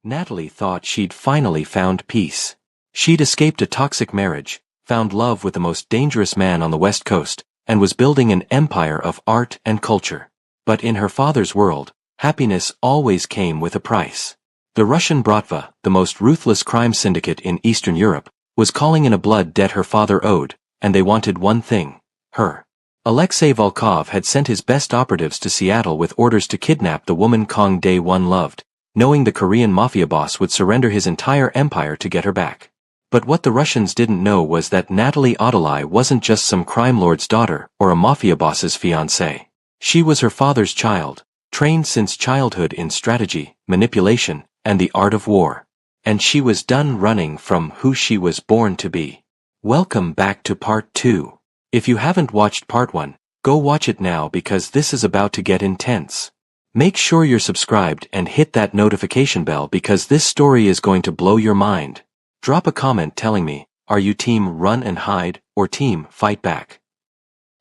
Natalie thought she'd finally found peace. She'd escaped a toxic marriage, found love with the most dangerous man on the West Coast, and was building an empire of art and culture. But in her father's world, happiness always came with a price. The Russian Bratva, the most ruthless crime syndicate in Eastern Europe, was calling in a blood debt her father owed, and they wanted one thing: her. Alexei Volkov had sent his best operatives to Seattle with orders to kidnap the woman Kang Dae-won loved, knowing the Korean Mafia boss would surrender his entire empire to get her back. But what the Russians didn't know was that Natalie Adolai wasn't just some crime lord's daughter or a mafia boss's fiancée. She was her father's child, trained since childhood in strategy, manipulation, and the art of war. And she was done running from who she was born to be. Welcome back to part 2. If you haven't watched part 1, go watch it now because this is about to get intense. Make sure you're subscribed and hit that notification bell because this story is going to blow your mind. Drop a comment telling me, are you team run and hide or team fight back?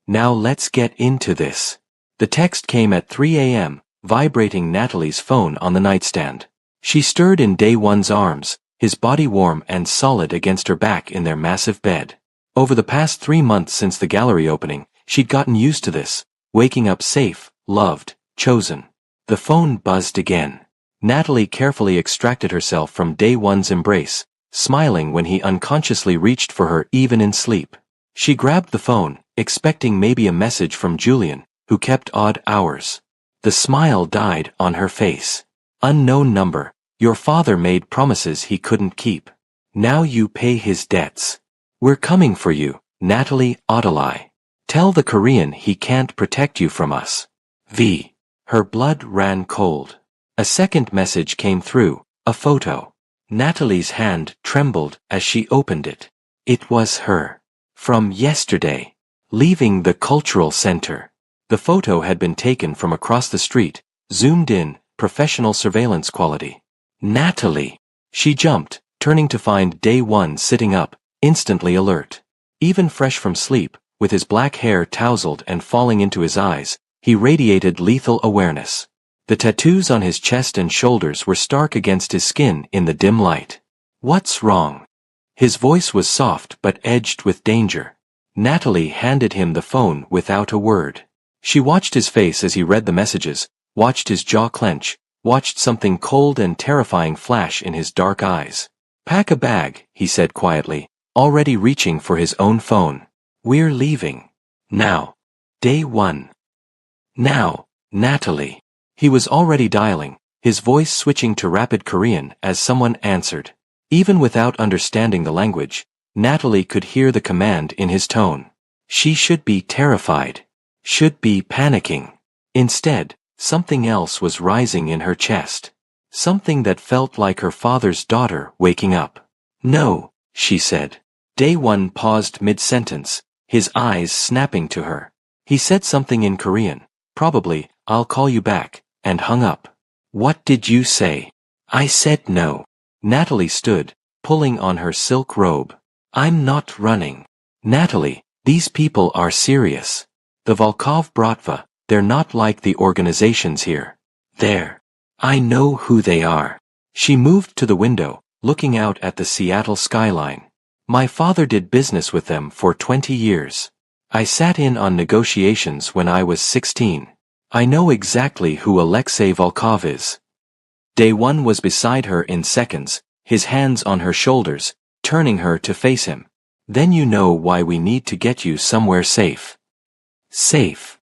Now let's get into this. The text came at 3 a.m., vibrating Natalie's phone on the nightstand. She stirred in Dae-won's arms, his body warm and solid against her back in their massive bed. Over the past 3 months since the gallery opening, she'd gotten used to this, waking up safe, loved, chosen. The phone buzzed again. Natalie carefully extracted herself from Dae-won's embrace, smiling when he unconsciously reached for her even in sleep. She grabbed the phone, expecting maybe a message from Julian, who kept odd hours. The smile died on her face. Unknown number, your father made promises he couldn't keep. Now you pay his debts. We're coming for you, Natalie Adolai. Tell the Korean he can't protect you from us. V. Her blood ran cold. A second message came through, a photo. Natalie's hand trembled as she opened it. It was her. From yesterday. Leaving the cultural center. The photo had been taken from across the street, zoomed in, professional surveillance quality. Natalie. She jumped, turning to find Dae-won sitting up, instantly alert. Even fresh from sleep, with his black hair tousled and falling into his eyes, he radiated lethal awareness. The tattoos on his chest and shoulders were stark against his skin in the dim light. What's wrong? His voice was soft but edged with danger. Natalie handed him the phone without a word. She watched his face as he read the messages, watched his jaw clench, watched something cold and terrifying flash in his dark eyes. Pack a bag, he said quietly, already reaching for his own phone. We're leaving. Now. Dae-won. Now, Natalie. He was already dialing, his voice switching to rapid Korean as someone answered. Even without understanding the language, Natalie could hear the command in his tone. She should be terrified. Should be panicking. Instead, something else was rising in her chest. Something that felt like her father's daughter waking up. No, she said. Dae-won paused mid-sentence, his eyes snapping to her. He said something in Korean, probably, I'll call you back, and hung up. What did you say? I said no. Natalie stood, pulling on her silk robe. I'm not running. Natalie, these people are serious. The Volkov Bratva, they're not like the organizations here. They're. I know who they are. She moved to the window, looking out at the Seattle skyline. My father did business with them for 20 years. I sat in on negotiations when I was 16. I know exactly who Alexei Volkov is. Dae-won was beside her in seconds, his hands on her shoulders, turning her to face him. Then you know why we need to get you somewhere safe. Safe.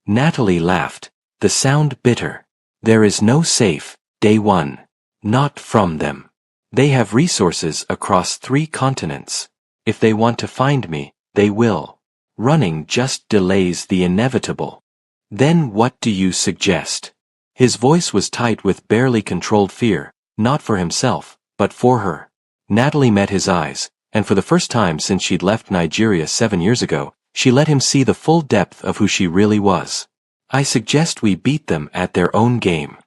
Natalie laughed, the sound bitter. There is no safe, Dae-won. Not from them. They have resources across 3 continents. If they want to find me, they will. Running just delays the inevitable. Then what do you suggest? His voice was tight with barely controlled fear, not for himself, but for her. Natalie met his eyes, and for the first time since she'd left Nigeria 7 years ago, she let him see the full depth of who she really was. I suggest we beat them at their own game.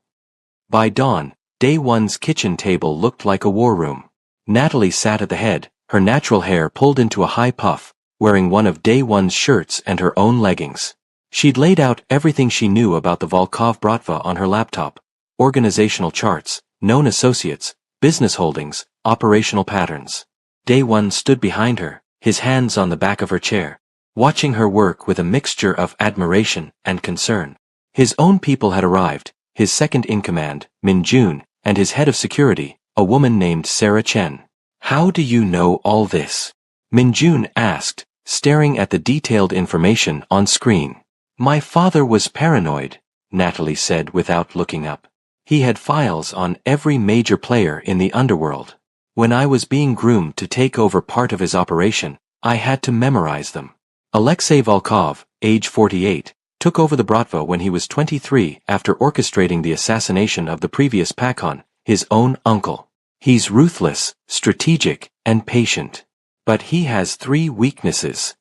By dawn, Dae-won's kitchen table looked like a war room. Natalie sat at the head, her natural hair pulled into a high puff, wearing one of Dae-won's shirts and her own leggings. She'd laid out everything she knew about the Volkov Bratva on her laptop: organizational charts, known associates, business holdings, operational patterns. Day one stood behind her, his hands on the back of her chair, watching her work with a mixture of admiration and concern. His own people had arrived, his second-in-command, Min Jun, and his head of security, a woman named Sarah Chen. "How do you know all this?" Min Jun asked, staring at the detailed information on screen. "My father was paranoid," Natalie said without looking up. "He had files on every major player in the underworld. When I was being groomed to take over part of his operation, I had to memorize them." Alexei Volkov, age 48, took over the Bratva when he was 23 after orchestrating the assassination of the previous Pakhan, his own uncle. He's ruthless, strategic, and patient. But he has 3 weaknesses.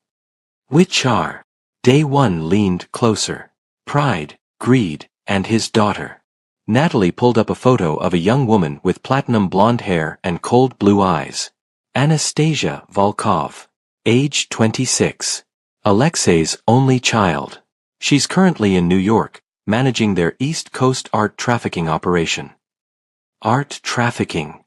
Which are? Day one leaned closer. Pride, greed, and his daughter. Natalie pulled up a photo of a young woman with platinum blonde hair and cold blue eyes. Anastasia Volkov. Age 26. Alexei's only child. She's currently in New York, managing their East Coast art trafficking operation. Art trafficking.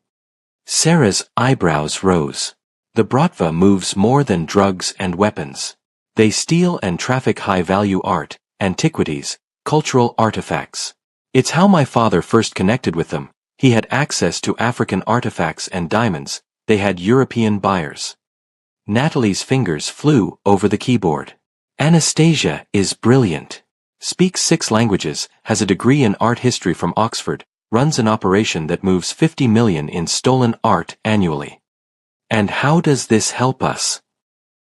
Sarah's eyebrows rose. The Bratva moves more than drugs and weapons. They steal and traffic high-value art, antiquities, cultural artifacts. It's how my father first connected with them. He had access to African artifacts and diamonds. They had European buyers. Natalie's fingers flew over the keyboard. Anastasia is brilliant. Speaks 6 languages, has a degree in art history from Oxford, runs an operation that moves 50 million in stolen art annually. And how does this help us?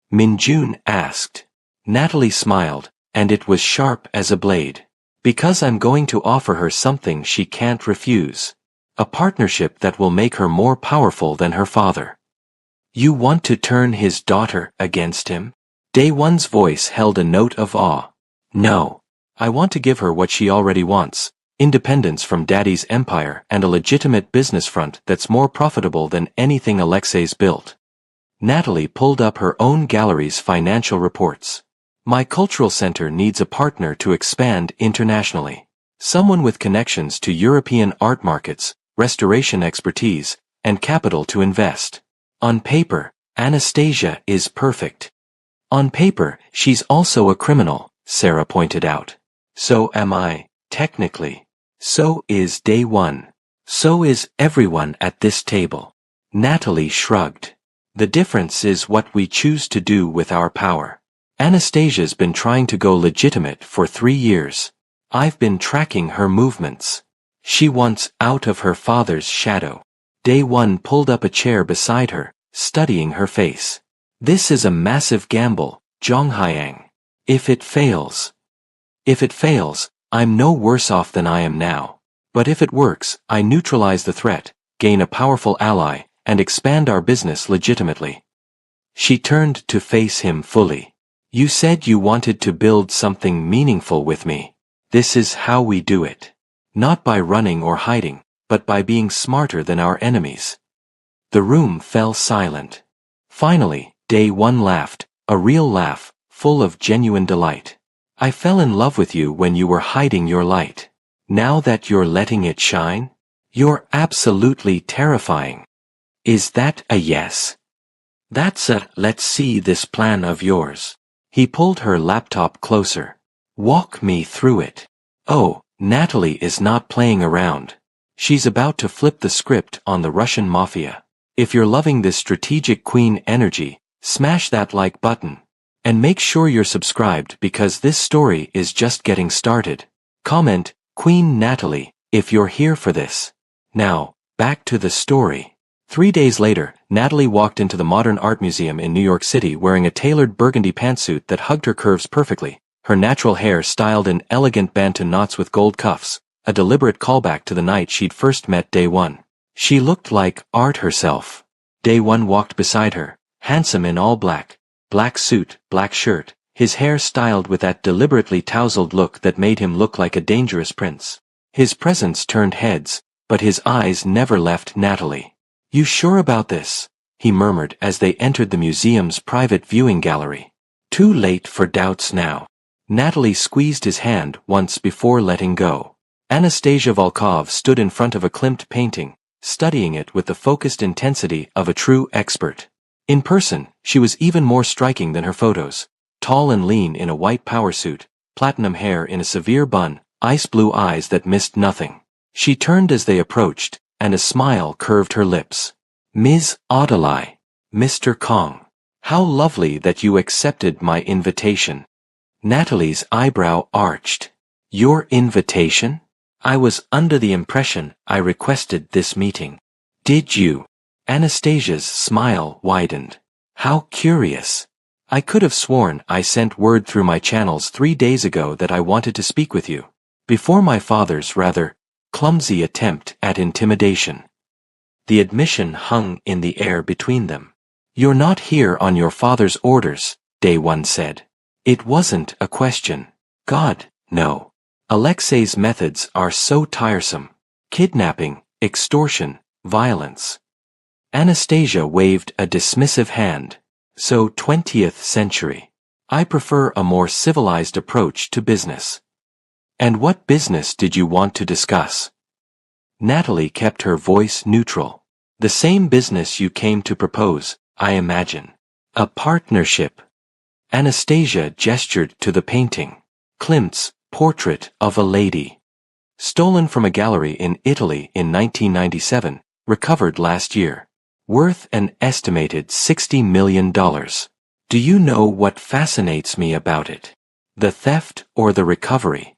Min Jun asked. Natalie smiled, and it was sharp as a blade. Because I'm going to offer her something she can't refuse. A partnership that will make her more powerful than her father. You want to turn his daughter against him? Day one's voice held a note of awe. No. I want to give her what she already wants, independence from Daddy's empire and a legitimate business front that's more profitable than anything Alexei's built. Natalie pulled up her own gallery's financial reports. My cultural center needs a partner to expand internationally. Someone with connections to European art markets, restoration expertise, and capital to invest. On paper, Anastasia is perfect. On paper, she's also a criminal, Sarah pointed out. So am I, technically. So is Day one. So is everyone at this table. Natalie shrugged. The difference is what we choose to do with our power. Anastasia's been trying to go legitimate for 3 years. I've been tracking her movements. She wants out of her father's shadow. Day one pulled up a chair beside her, studying her face. This is a massive gamble, Zhonghyang. If it fails, I'm no worse off than I am now. But if it works, I neutralize the threat, gain a powerful ally, and expand our business legitimately. She turned to face him fully. You said you wanted to build something meaningful with me. This is how we do it. Not by running or hiding, but by being smarter than our enemies. The room fell silent. Finally, Day one laughed, a real laugh, full of genuine delight. I fell in love with you when you were hiding your light. Now that you're letting it shine, you're absolutely terrifying. Is that a yes? That's a let's see this plan of yours. He pulled her laptop closer. Walk me through it. Oh, Natalie is not playing around. She's about to flip the script on the Russian Mafia. If you're loving this strategic queen energy, smash that like button. And make sure you're subscribed because this story is just getting started. Comment, Queen Natalie, if you're here for this. Now, back to the story. 3 days later, Natalie walked into the Modern Art Museum in New York City wearing a tailored burgundy pantsuit that hugged her curves perfectly, her natural hair styled in elegant bantu knots with gold cuffs, a deliberate callback to the night she'd first met Day one. She looked like art herself. Day one walked beside her, handsome in all black. Black suit, black shirt, his hair styled with that deliberately tousled look that made him look like a dangerous prince. His presence turned heads, but his eyes never left Natalie. You sure about this? He murmured as they entered the museum's private viewing gallery. Too late for doubts now. Natalie squeezed his hand once before letting go. Anastasia Volkov stood in front of a Klimt painting, studying it with the focused intensity of a true expert. In person, she was even more striking than her photos. Tall and lean in a white power suit, platinum hair in a severe bun, ice blue eyes that missed nothing. She turned as they approached, and a smile curved her lips. Ms. Audley, Mr. Kong. How lovely that you accepted my invitation. Natalie's eyebrow arched. Your invitation? I was under the impression I requested this meeting. Did you? Anastasia's smile widened. How curious. I could have sworn I sent word through my channels 3 days ago that I wanted to speak with you. Before my father's rather clumsy attempt at intimidation. The admission hung in the air between them. You're not here on your father's orders, Day One said. It wasn't a question. God, no. Alexei's methods are so tiresome. Kidnapping, extortion, violence. Anastasia waved a dismissive hand. So 20th century. I prefer a more civilized approach to business. And what business did you want to discuss? Natalie kept her voice neutral. The same business you came to propose, I imagine. A partnership. Anastasia gestured to the painting. Klimt's Portrait of a Lady. Stolen from a gallery in Italy in 1997, recovered last year. Worth an estimated $60 million. Do you know what fascinates me about it? The theft or the recovery?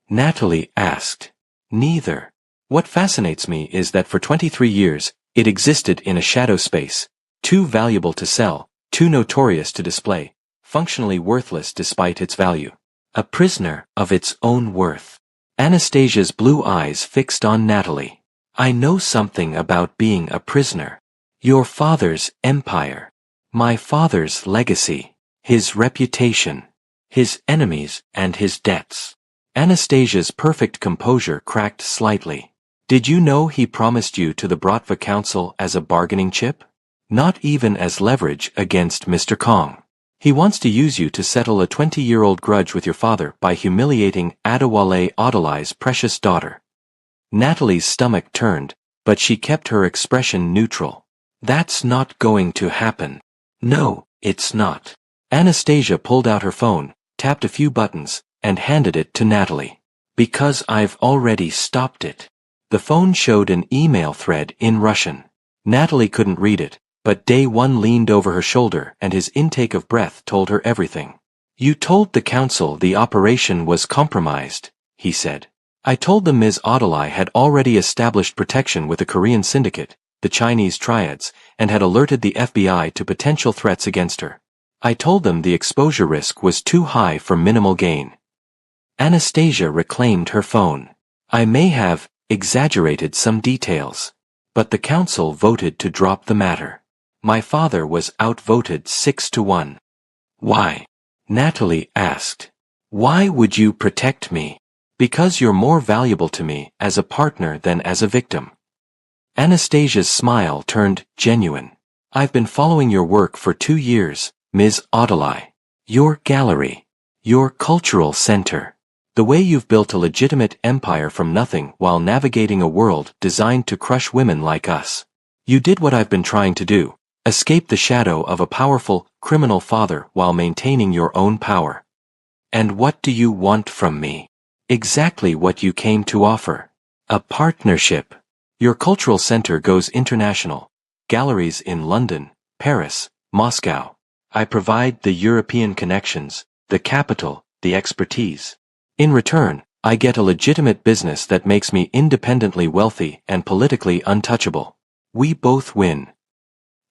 Natalie asked. Neither. What fascinates me is that for 23 years, it existed in a shadow space, too valuable to sell, too notorious to display, functionally worthless despite its value. A prisoner of its own worth. Anastasia's blue eyes fixed on Natalie. I know something about being a prisoner. Your father's empire. My father's legacy. His reputation. His enemies and his debts. Anastasia's perfect composure cracked slightly. Did you know he promised you to the Bratva Council as a bargaining chip? Not even as leverage against Mr. Kong. He wants to use you to settle a 20-year-old grudge with your father by humiliating Adewale Adelai's precious daughter. Natalie's stomach turned, but she kept her expression neutral. That's not going to happen. No, it's not. Anastasia pulled out her phone, tapped a few buttons, and handed it to Natalie. Because I've already stopped it. The phone showed an email thread in Russian. Natalie couldn't read it, but Day One leaned over her shoulder and his intake of breath told her everything. You told the council the operation was compromised, he said. I told them Ms. Audley had already established protection with the Korean syndicate, the Chinese triads, and had alerted the FBI to potential threats against her. I told them the exposure risk was too high for minimal gain. Anastasia reclaimed her phone. I may have exaggerated some details, but the council voted to drop the matter. My father was outvoted 6-1. Why? Natalie asked. Why would you protect me? Because you're more valuable to me as a partner than as a victim. Anastasia's smile turned genuine. I've been following your work for 2 years, Ms. Audley. Your gallery. Your cultural center. The way you've built a legitimate empire from nothing while navigating a world designed to crush women like us. You did what I've been trying to do. Escape the shadow of a powerful, criminal father while maintaining your own power. And what do you want from me? Exactly what you came to offer. A partnership. Your cultural center goes international. Galleries in London, Paris, Moscow. I provide the European connections, the capital, the expertise. In return, I get a legitimate business that makes me independently wealthy and politically untouchable. We both win.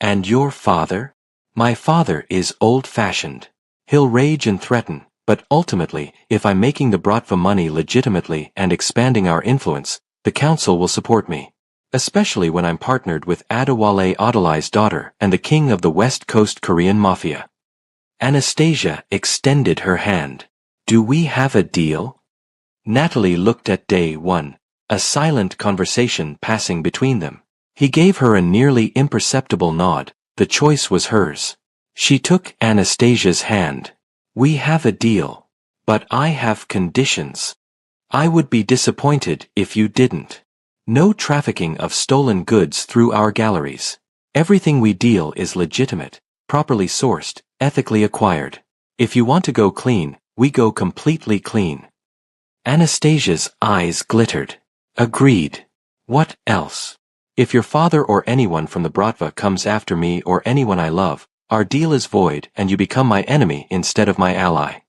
And your father? My father is old-fashioned. He'll rage and threaten, but ultimately, if I'm making the Bratva money legitimately and expanding our influence, the council will support me. Especially when I'm partnered with Adewale Adelai's daughter and the king of the West Coast Korean Mafia. Anastasia extended her hand. Do we have a deal? Natalie looked at Day One, a silent conversation passing between them. He gave her a nearly imperceptible nod. The choice was hers. She took Anastasia's hand. We have a deal. But I have conditions. I would be disappointed if you didn't. No trafficking of stolen goods through our galleries. Everything we deal is legitimate, properly sourced, ethically acquired. If you want to go clean, we go completely clean. Anastasia's eyes glittered. Agreed. What else? If your father or anyone from the Bratva comes after me or anyone I love, our deal is void and you become my enemy instead of my ally.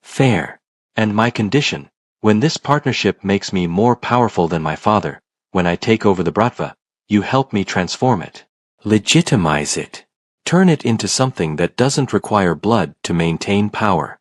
Fair. And my condition, when this partnership makes me more powerful than my father, when I take over the Bratva, you help me transform it. Legitimize it. Turn it into something that doesn't require blood to maintain power.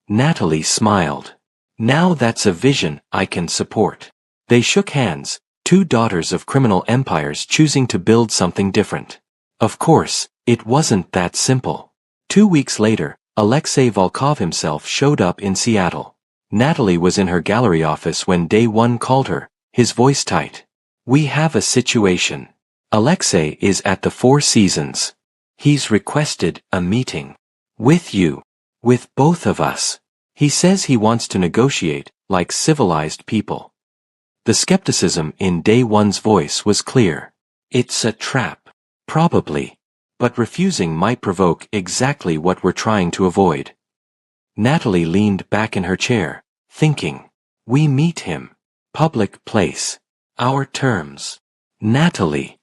Natalie smiled. Now that's a vision I can support. They shook hands, two daughters of criminal empires choosing to build something different. Of course, it wasn't that simple. 2 weeks later, Alexei Volkov himself showed up in Seattle. Natalie was in her gallery office when Day One called her, his voice tight. We have a situation. Alexei is at the Four Seasons. He's requested a meeting. With you. With both of us. He says he wants to negotiate, like civilized people. The skepticism in Day One's voice was clear. It's a trap. Probably. But refusing might provoke exactly what we're trying to avoid. Natalie leaned back in her chair, thinking. We meet him. Public place. Our terms. Natalie.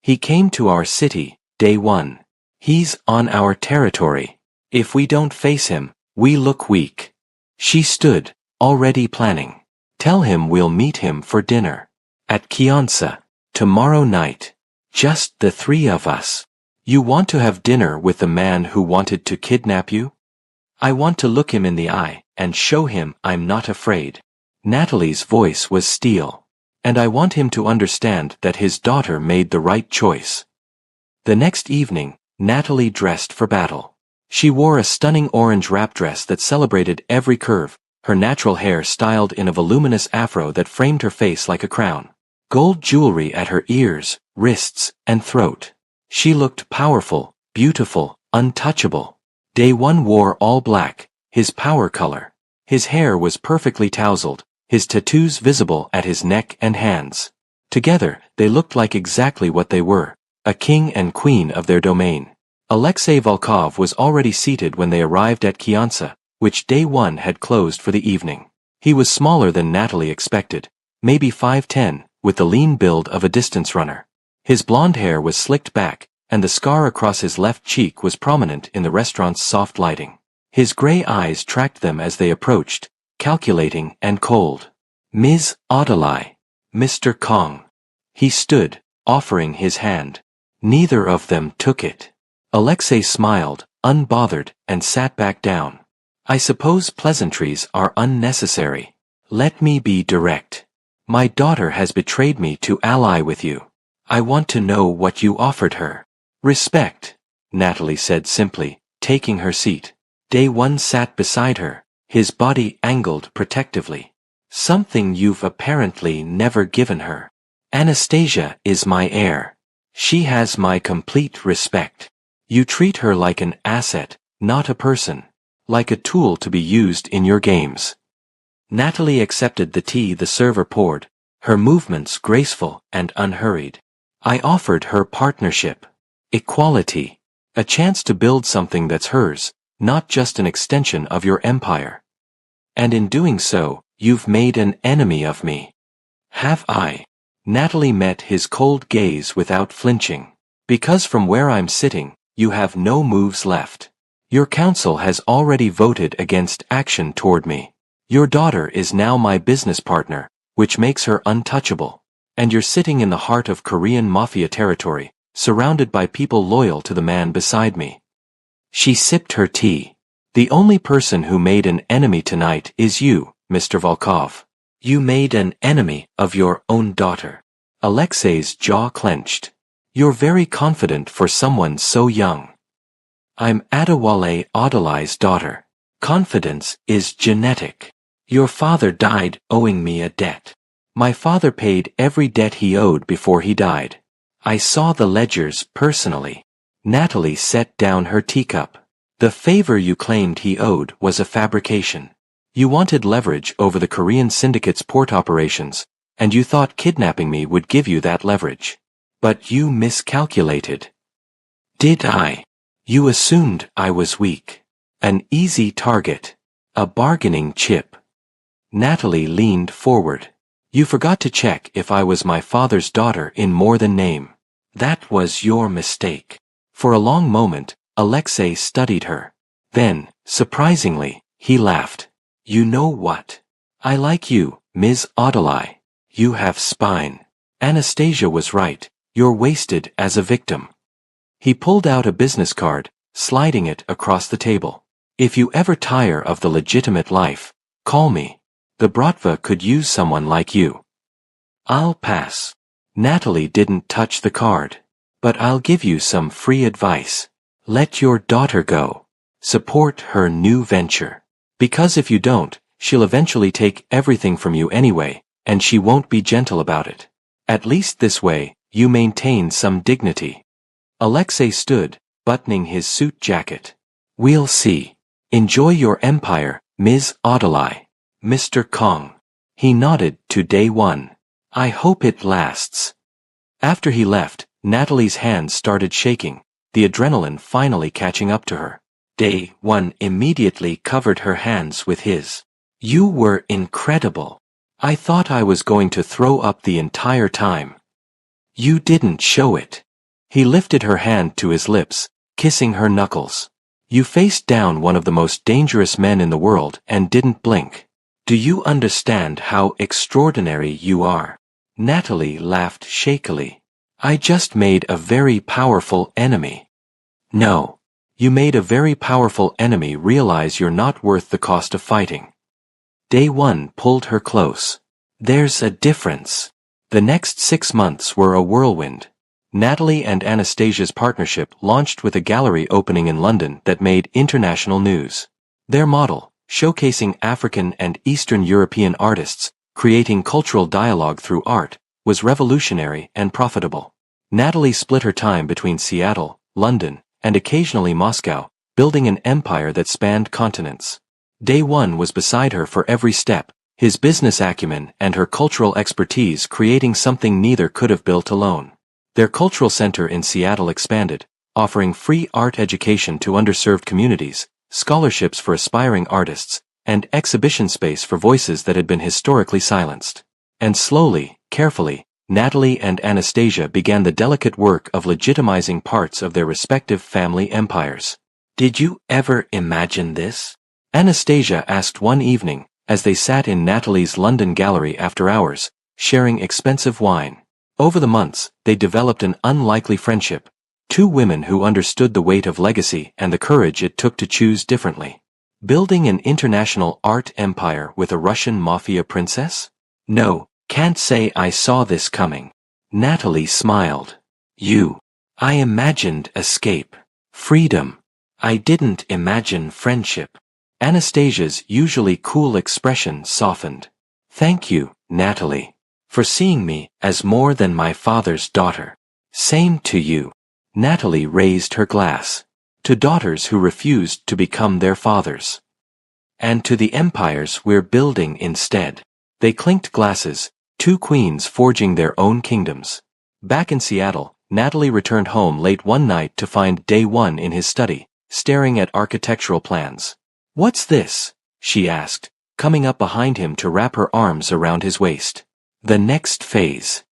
He came to our city, Day One. He's on our territory. If we don't face him, we look weak. She stood, already planning. Tell him we'll meet him for dinner. At Kiansa. Tomorrow night. Just the three of us. You want to have dinner with the man who wanted to kidnap you? I want to look him in the eye and show him I'm not afraid. Natalie's voice was steel. And I want him to understand that his daughter made the right choice. The next evening, Natalie dressed for battle. She wore a stunning orange wrap dress that celebrated every curve, her natural hair styled in a voluminous afro that framed her face like a crown. Gold jewelry at her ears, wrists, and throat. She looked powerful, beautiful, untouchable. Day One wore all black, his power color. His hair was perfectly tousled, his tattoos visible at his neck and hands. Together, they looked like exactly what they were, a king and queen of their domain. Alexei Volkov was already seated when they arrived at Kiansa, which Day One had closed for the evening. He was smaller than Natalie expected, maybe 5'10", with the lean build of a distance runner. His blonde hair was slicked back, and the scar across his left cheek was prominent in the restaurant's soft lighting. His gray eyes tracked them as they approached, calculating and cold. Ms. Adalai. Mr. Kong. He stood, offering his hand. Neither of them took it. Alexei smiled, unbothered, and sat back down. I suppose pleasantries are unnecessary. Let me be direct. My daughter has betrayed me to ally with you. I want to know what you offered her. Respect, Natalie said simply, taking her seat. Day One sat beside her, his body angled protectively. Something you've apparently never given her. Anastasia is my heir. She has my complete respect. You treat her like an asset, not a person. Like a tool to be used in your games. Natalie accepted the tea the server poured, her movements graceful and unhurried. I offered her partnership. Equality. A chance to build something that's hers, not just an extension of your empire. And in doing so, you've made an enemy of me. Have I? Natalie met his cold gaze without flinching. Because from where I'm sitting, you have no moves left. Your council has already voted against action toward me. Your daughter is now my business partner, which makes her untouchable. And you're sitting in the heart of Korean Mafia territory, surrounded by people loyal to the man beside me. She sipped her tea. The only person who made an enemy tonight is you, Mr. Volkov. You made an enemy of your own daughter. Alexei's jaw clenched. You're very confident for someone so young. I'm Adewale Adalai's daughter. Confidence is genetic. Your father died owing me a debt. My father paid every debt he owed before he died. I saw the ledgers personally. Natalie set down her teacup. The favor you claimed he owed was a fabrication. You wanted leverage over the Korean syndicate's port operations, and you thought kidnapping me would give you that leverage. But you miscalculated. Did I? You assumed I was weak. An easy target. A bargaining chip. Natalie leaned forward. You forgot to check if I was my father's daughter in more than name. That was your mistake. For a long moment, Alexei studied her. Then, surprisingly, he laughed. You know what? I like you, Ms. Audley. You have spine. Anastasia was right. You're wasted as a victim. He pulled out a business card, sliding it across the table. If you ever tire of the legitimate life, call me. The Bratva could use someone like you. I'll pass. Natalie didn't touch the card. But I'll give you some free advice. Let your daughter go. Support her new venture. Because if you don't, she'll eventually take everything from you anyway, and she won't be gentle about it. At least this way, you maintain some dignity. Alexei stood, buttoning his suit jacket. We'll see. Enjoy your empire, Ms. Audley. Mr. Kong. He nodded to Day One. I hope it lasts. After he left, Natalie's hands started shaking, the adrenaline finally catching up to her. Day One immediately covered her hands with his. You were incredible. I thought I was going to throw up the entire time. You didn't show it. He lifted her hand to his lips, kissing her knuckles. You faced down one of the most dangerous men in the world and didn't blink. Do you understand how extraordinary you are? Natalie laughed shakily. I just made a very powerful enemy. No. You made a very powerful enemy realize you're not worth the cost of fighting. Day One pulled her close. There's a difference. The next 6 months were a whirlwind. Natalie and Anastasia's partnership launched with a gallery opening in London that made international news. Their model, showcasing African and Eastern European artists, creating cultural dialogue through art, was revolutionary and profitable. Natalie split her time between Seattle, London, and occasionally Moscow, building an empire that spanned continents. Day One was beside her for every step, his business acumen and her cultural expertise creating something neither could have built alone. Their cultural center in Seattle expanded, offering free art education to underserved communities, scholarships for aspiring artists, and exhibition space for voices that had been historically silenced. And slowly, carefully, Natalie and Anastasia began the delicate work of legitimizing parts of their respective family empires. Did you ever imagine this? Anastasia asked one evening, as they sat in Natalie's London gallery after hours, sharing expensive wine. Over the months, they developed an unlikely friendship, two women who understood the weight of legacy and the courage it took to choose differently. Building an international art empire with a Russian Mafia princess? No, can't say I saw this coming. Natalie smiled. I imagined escape, freedom. I didn't imagine friendship. Anastasia's usually cool expression softened. Thank you, Natalie, for seeing me as more than my father's daughter. Same to you. Natalie raised her glass. To daughters who refused to become their fathers. And to the empires we're building instead. They clinked glasses, two queens forging their own kingdoms. Back in Seattle, Natalie returned home late one night to find Day One in his study, staring at architectural plans. What's this? She asked, coming up behind him to wrap her arms around his waist. The next phase.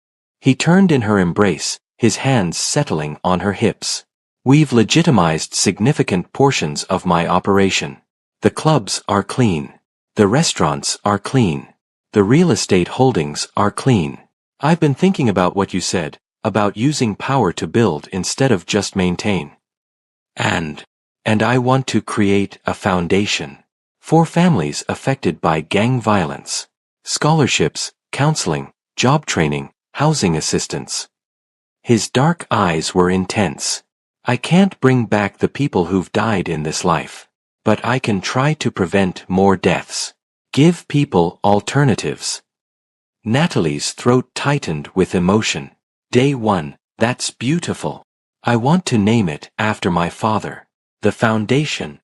He turned in her embrace, his hands settling on her hips. We've legitimized significant portions of my operation. The clubs are clean. The restaurants are clean. The real estate holdings are clean. I've been thinking about what you said, about using power to build instead of just maintain. And I want to create a foundation for families affected by gang violence. Scholarships, counseling, job training, housing assistance. His dark eyes were intense. I can't bring back the people who've died in this life, but I can try to prevent more deaths. Give people alternatives. Natalie's throat tightened with emotion. Day One, that's beautiful. I want to name it after my father. The foundation,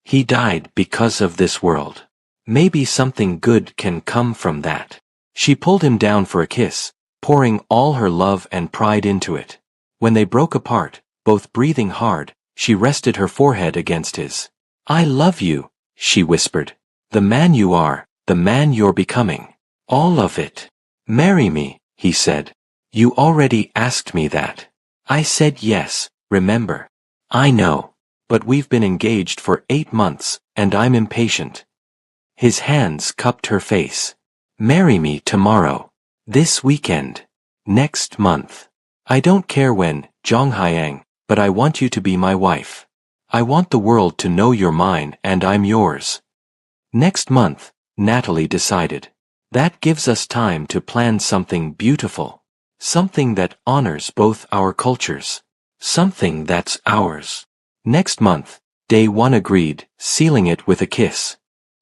he died because of this world. Maybe something good can come from that. She pulled him down for a kiss, pouring all her love and pride into it. When they broke apart, both breathing hard, she rested her forehead against his. I love you, she whispered. The man you are, the man you're becoming. All of it. Marry me, he said. You already asked me that. I said yes, remember. I know. But we've been engaged for 8 months, and I'm impatient. His hands cupped her face. Marry me tomorrow. This weekend. Next month. I don't care when, Zhonghyang, but I want you to be my wife. I want the world to know you're mine and I'm yours. Next month, Natalie decided. That gives us time to plan something beautiful. Something that honors both our cultures. Something that's ours. Next month, Day One agreed, sealing it with a kiss.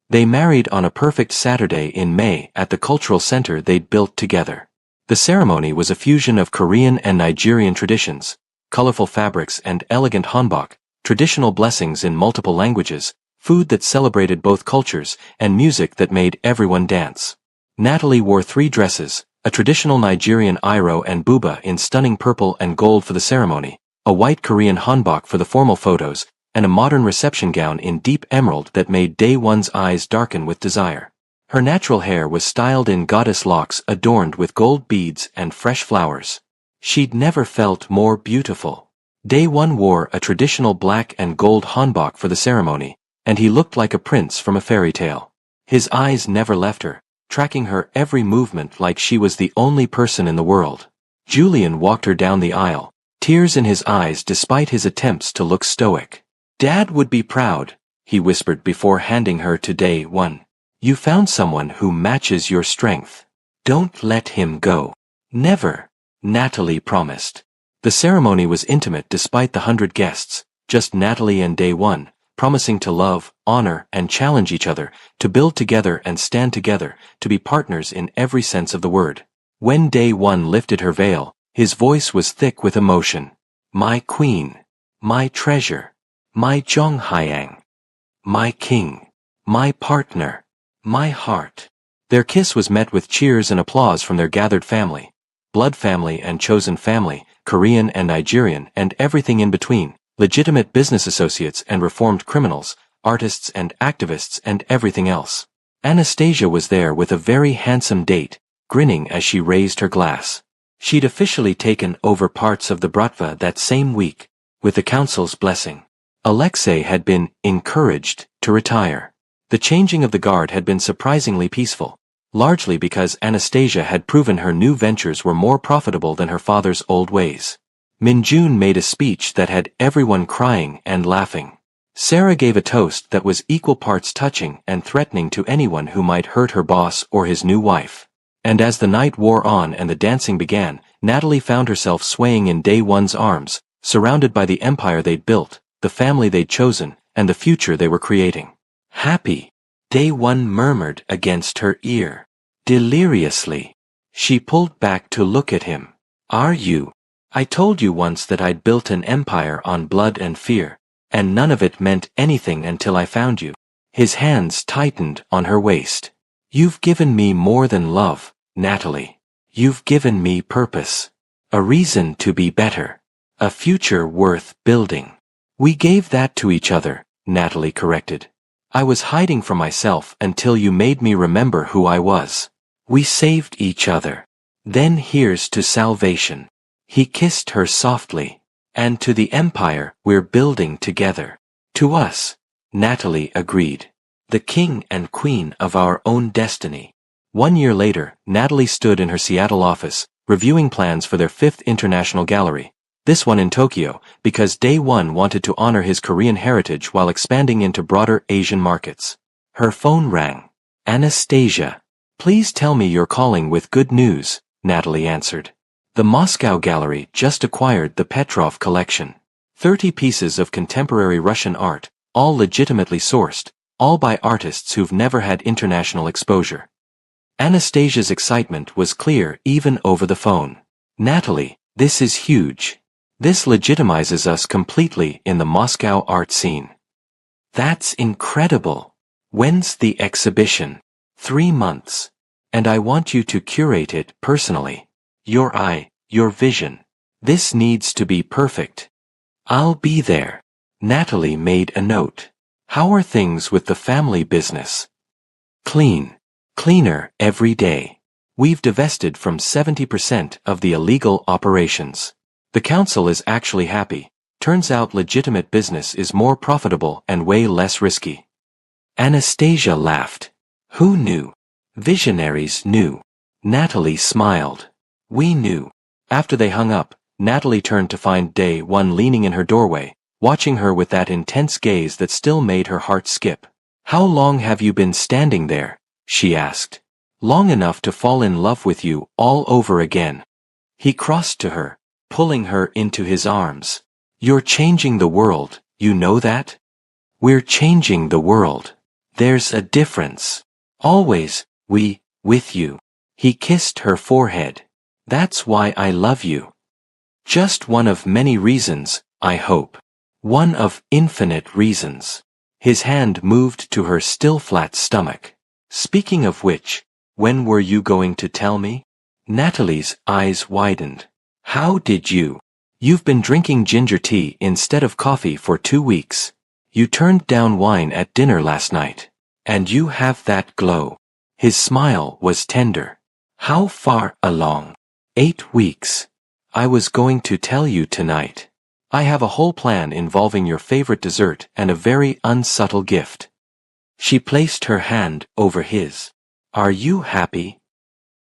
They married on a perfect Saturday in May at the cultural center they'd built together. The ceremony was a fusion of Korean and Nigerian traditions, colorful fabrics and elegant hanbok, traditional blessings in multiple languages, food that celebrated both cultures, and music that made everyone dance. Natalie wore 3 dresses, a traditional Nigerian iro and buba in stunning purple and gold for the ceremony, a white Korean hanbok for the formal photos, and a modern reception gown in deep emerald that made Day One's eyes darken with desire. Her natural hair was styled in goddess locks adorned with gold beads and fresh flowers. She'd never felt more beautiful. Day One wore a traditional black and gold hanbok for the ceremony, and he looked like a prince from a fairy tale. His eyes never left her, tracking her every movement like she was the only person in the world. Julian walked her down the aisle, tears in his eyes despite his attempts to look stoic. Dad would be proud, he whispered before handing her to Day One. You found someone who matches your strength. Don't let him go. Never, Natalie promised. The ceremony was intimate despite the 100 guests, just Natalie and Day One, promising to love, honor, and challenge each other, to build together and stand together, to be partners in every sense of the word. When Day One lifted her veil, his voice was thick with emotion. My queen. My treasure. My Zhonghyang. My king. My partner. My heart. Their kiss was met with cheers and applause from their gathered family. Blood family and chosen family, Korean and Nigerian and everything in between, legitimate business associates and reformed criminals, artists and activists and everything else. Anastasia was there with a very handsome date, grinning as she raised her glass. She'd officially taken over parts of the bratva that same week, with the council's blessing. Alexei had been encouraged to retire. The changing of the guard had been surprisingly peaceful, largely because Anastasia had proven her new ventures were more profitable than her father's old ways. Minjun made a speech that had everyone crying and laughing. Sarah gave a toast that was equal parts touching and threatening to anyone who might hurt her boss or his new wife. And as the night wore on and the dancing began, Natalie found herself swaying in Day One's arms, surrounded by the empire they'd built, the family they'd chosen, and the future they were creating. Happy, Day One murmured against her ear. Deliriously. She pulled back to look at him. Are you? I told you once that I'd built an empire on blood and fear, and none of it meant anything until I found you. His hands tightened on her waist. You've given me more than love, Natalie. You've given me purpose. A reason to be better. A future worth building. We gave that to each other, Natalie corrected. I was hiding from myself until you made me remember who I was. We saved each other. Then here's to salvation. He kissed her softly. And to the empire we're building together. To us, Natalie agreed. The king and queen of our own destiny. 1 year later, Natalie stood in her Seattle office, reviewing plans for their 5th international gallery. This one in Tokyo, because Day One wanted to honor his Korean heritage while expanding into broader Asian markets. Her phone rang. Anastasia. Please tell me you're calling with good news, Natalie answered. The Moscow gallery just acquired the Petrov collection. 30 pieces of contemporary Russian art, all legitimately sourced, all by artists who've never had international exposure. Anastasia's excitement was clear even over the phone. Natalie, this is huge. This legitimizes us completely in the Moscow art scene. That's incredible. When's the exhibition? 3 months. And I want you to curate it personally. Your eye, your vision. This needs to be perfect. I'll be there. Natalie made a note. How are things with the family business? Clean. Cleaner every day. We've divested from 70% of the illegal operations. The council is actually happy. Turns out legitimate business is more profitable and way less risky. Anastasia laughed. Who knew? Visionaries knew. Natalie smiled. We knew. After they hung up, Natalie turned to find Day One leaning in her doorway, watching her with that intense gaze that still made her heart skip. How long have you been standing there? She asked. Long enough to fall in love with you all over again. He crossed to her, pulling her into his arms. You're changing the world, you know that? We're changing the world. There's a difference. Always, with you. He kissed her forehead. That's why I love you. Just one of many reasons, I hope. One of infinite reasons. His hand moved to her still flat stomach. Speaking of which, when were you going to tell me? Natalie's eyes widened. How did you? You've been drinking ginger tea instead of coffee for 2 weeks. You turned down wine at dinner last night. And you have that glow. His smile was tender. How far along? 8 weeks. I was going to tell you tonight. I have a whole plan involving your favorite dessert and a very unsubtle gift. She placed her hand over his. Are you happy?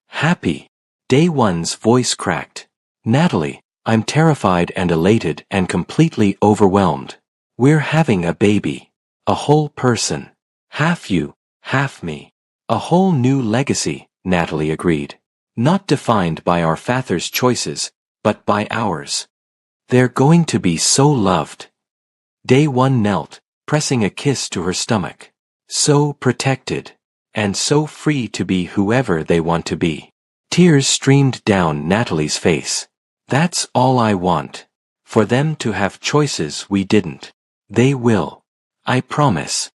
Happy. Day One's voice cracked. Natalie, I'm terrified and elated and completely overwhelmed. We're having a baby. A whole person. Half you, half me. A whole new legacy, Natalie agreed. Not defined by our father's choices, but by ours. They're going to be so loved. Day One knelt, pressing a kiss to her stomach. So protected. And so free to be whoever they want to be. Tears streamed down Natalie's face. That's all I want. For them to have choices we didn't. They will. I promise.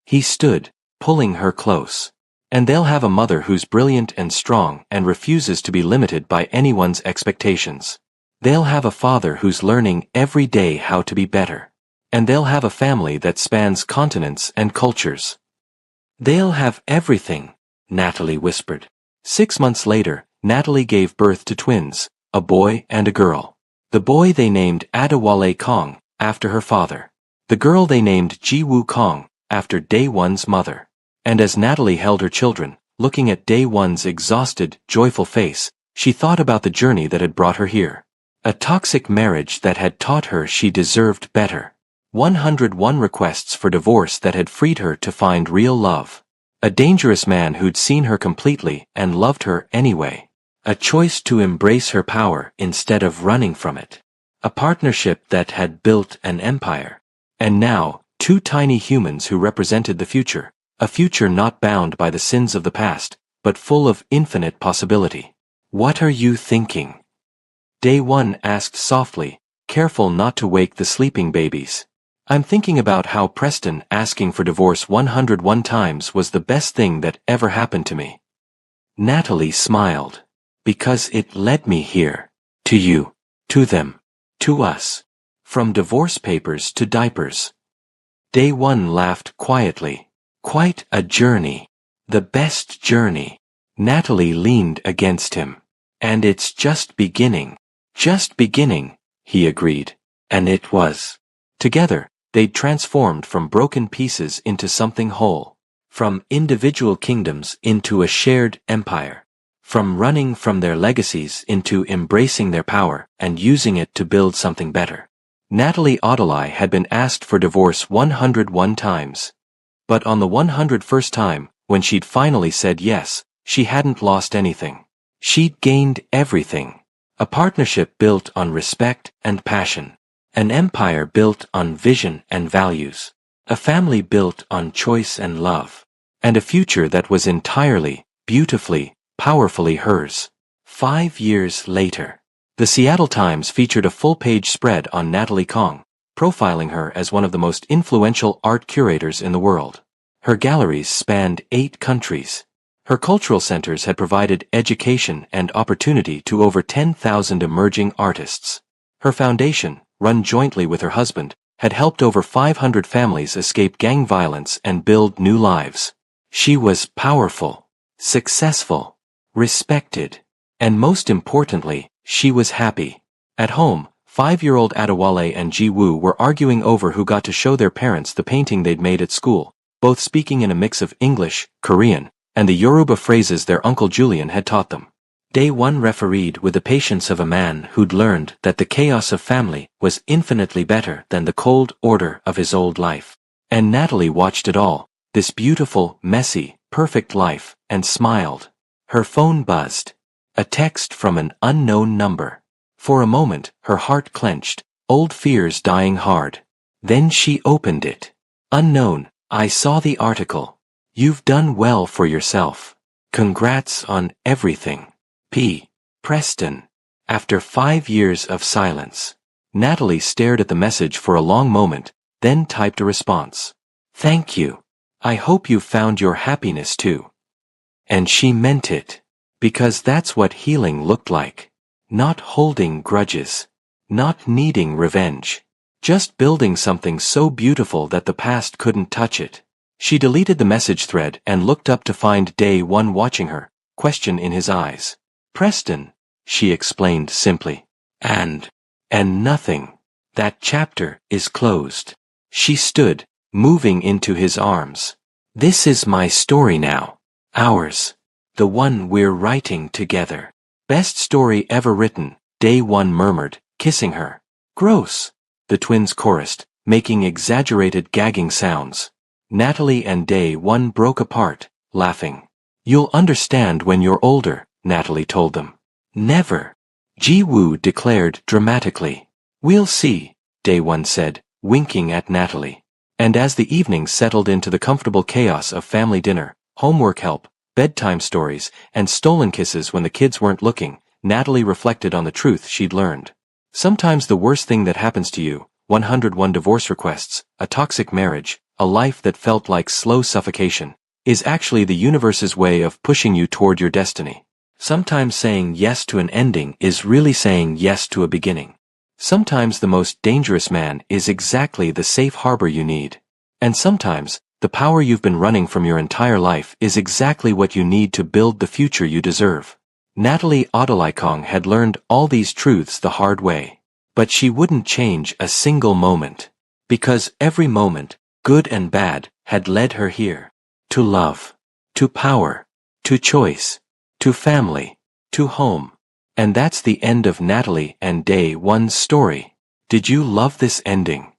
He stood, pulling her close. And they'll have a mother who's brilliant and strong and refuses to be limited by anyone's expectations. They'll have a father who's learning every day how to be better. And they'll have a family that spans continents and cultures. They'll have everything, Natalie whispered. 6 months later, Natalie gave birth to twins, a boy and a girl. The boy they named Adewale Kong, after her father. The girl they named Jiwoo Kong, after Day One's mother. And as Natalie held her children, looking at Day One's exhausted, joyful face, she thought about the journey that had brought her here. A toxic marriage that had taught her she deserved better. 101 requests for divorce that had freed her to find real love. A dangerous man who'd seen her completely and loved her anyway. A choice to embrace her power instead of running from it. A partnership that had built an empire. And now, 2 tiny humans who represented the future. A future not bound by the sins of the past, but full of infinite possibility. What are you thinking? Day One asked softly, careful not to wake the sleeping babies. I'm thinking about how Preston asking for divorce 101 times was the best thing that ever happened to me. Natalie smiled. Because it led me here. To you. To them. To us. From divorce papers to diapers. Day One laughed quietly. Quite a journey. The best journey. Natalie leaned against him. And it's just beginning. Just beginning, he agreed. And it was. Together, they'd transformed from broken pieces into something whole. From individual kingdoms into a shared empire. From running from their legacies into embracing their power and using it to build something better. Natalie Adelai had been asked for divorce 101 times. But on the 101st time, when she'd finally said yes, she hadn't lost anything. She'd gained everything. A partnership built on respect and passion. An empire built on vision and values. A family built on choice and love. And a future that was entirely, beautifully, powerfully hers. 5 years later. The Seattle Times featured a full-page spread on Natalie Kong, profiling her as one of the most influential art curators in the world. Her galleries spanned 8 countries. Her cultural centers had provided education and opportunity to over 10,000 emerging artists. Her foundation, run jointly with her husband, had helped over 500 families escape gang violence and build new lives. She was powerful, successful, respected, and most importantly, she was happy. At home, 5-year-old Adewale and Ji-woo were arguing over who got to show their parents the painting they'd made at school, both speaking in a mix of English, Korean, and the Yoruba phrases their Uncle Julian had taught them. Day one refereed with the patience of a man who'd learned that the chaos of family was infinitely better than the cold order of his old life. And Natalie watched it all, this beautiful, messy, perfect life, and smiled. Her phone buzzed. A text from an unknown number. For a moment, her heart clenched, old fears dying hard. Then she opened it. Unknown, I saw the article. You've done well for yourself. Congrats on everything. P. Preston. After 5 years of silence. Natalie stared at the message for a long moment, then typed a response. Thank you. I hope you found your happiness too. And she meant it. Because that's what healing looked like. Not holding grudges. Not needing revenge. Just building something so beautiful that the past couldn't touch it. She deleted the message thread and looked up to find Day One watching her, question in his eyes. Preston, she explained simply. And nothing. That chapter is closed. She stood, moving into his arms. This is my story now. Ours. The one we're writing together. Best story ever written, Day One murmured, kissing her. Gross. The twins chorused, making exaggerated gagging sounds. Natalie and Day One broke apart, laughing. You'll understand when you're older, Natalie told them. Never. Ji-woo declared dramatically. We'll see, Day One said, winking at Natalie. And as the evening settled into the comfortable chaos of family dinner, homework help, bedtime stories, and stolen kisses when the kids weren't looking, Natalie reflected on the truth she'd learned. Sometimes the worst thing that happens to you, 101 divorce requests, a toxic marriage, a life that felt like slow suffocation, is actually the universe's way of pushing you toward your destiny. Sometimes saying yes to an ending is really saying yes to a beginning. Sometimes the most dangerous man is exactly the safe harbor you need. And sometimes, the power you've been running from your entire life is exactly what you need to build the future you deserve. Natalie Adelaikong had learned all these truths the hard way. But she wouldn't change a single moment. Because every moment, good and bad, had led her here. To love. To power. To choice. To family. To home. And that's the end of Natalie and Day One's story. Did you love this ending?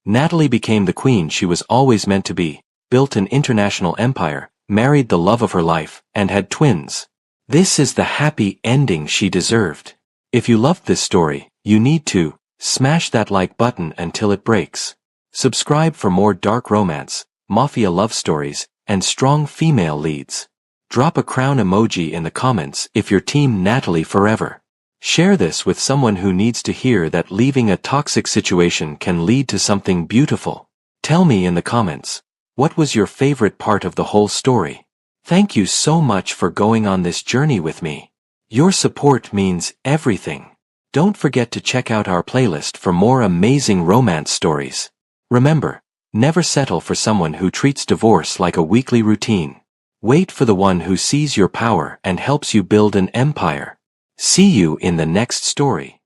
Natalie became the queen she was always meant to be, built an international empire, married the love of her life, and had twins. This is the happy ending she deserved. If you loved this story, you need to smash that like button until it breaks. Subscribe for more dark romance, mafia love stories, and strong female leads. Drop a crown emoji in the comments if you're Team Natalie forever. Share this with someone who needs to hear that leaving a toxic situation can lead to something beautiful. Tell me in the comments, what was your favorite part of the whole story? Thank you so much for going on this journey with me. Your support means everything. Don't forget to check out our playlist for more amazing romance stories. Remember, never settle for someone who treats divorce like a weekly routine. Wait for the one who sees your power and helps you build an empire. See you in the next story.